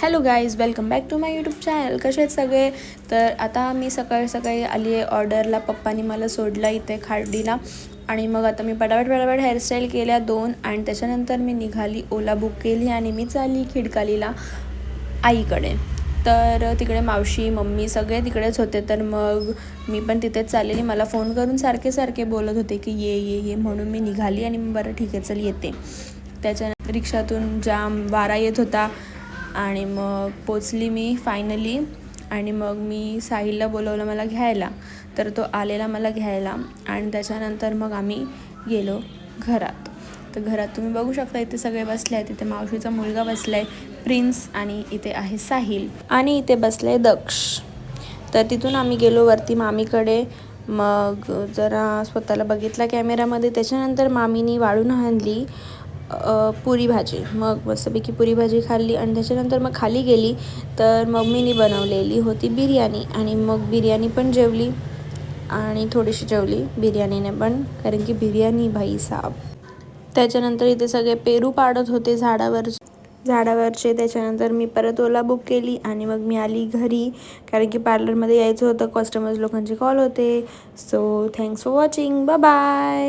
Hello guys, welcome back to my YouTube channel. कसे आहेत सगळे? तर आता मी सकाळी आली आहे ऑर्डरला. पप्पानी मला सोडला इथे खार्डीला आणि मग आता मी पटापट हेअरस्टाईल केल्या 2 आणि त्याच्यानंतर मी निघाली. ओला बुक केली आणि मी चालली खिडकालीला आईकडे. तर तिकडे मावशी मम्मी सगळे तिकडेच होते. तर मग मी पण तिथेच चाललेली. मला फोन करून सारखे बोलत होते की ये म्हणून मी निघाली आणि बरं ठीक आहे चल येते. त्याच्या रिक्षातून जाम वारा येत होता आणि मग पोचली मी फायनली. आणि मग मी साहिलला बोलवलं मला घ्यायला, तर तो आलेला मला घ्यायला आणि त्याच्यानंतर मग आम्ही गेलो घरात. तर घरात तुम्ही बघू शकता इथे सगळे बसले आहेत. इथे मावशीचा मुलगा बसला आहे प्रिन्स आणि इथे आहे साहिल आणि इथे बसले दक्ष. तर तिथून आम्ही गेलो वरती मामीकडे. मग जरा स्वतःला बघितला कॅमेरामध्ये. त्याच्यानंतर मामीनी वाढून आणली पुरी भाजी. मग मस्तपैकी पुरी भाजी खाल्ली आणि त्याच्यानंतर मग खाली गेली तर मम्मीनी बनवलेली होती बिर्याणी आणि मग बिर्याणी पण जेवली आणि थोडीशी जेवली बिर्याणीने पण, कारण की बिर्याणी भाई साहब. त्याच्यानंतर इथे सगळे पेरू पाडत होते झाडावरचे. त्याच्यानंतर मी परत ओला बुक केली आणि मग मी आली घरी, कारण की पार्लरमध्ये यायचं होतं. कस्टमर्स लोकांचे कॉल होते. So thanks for watching. Bye bye.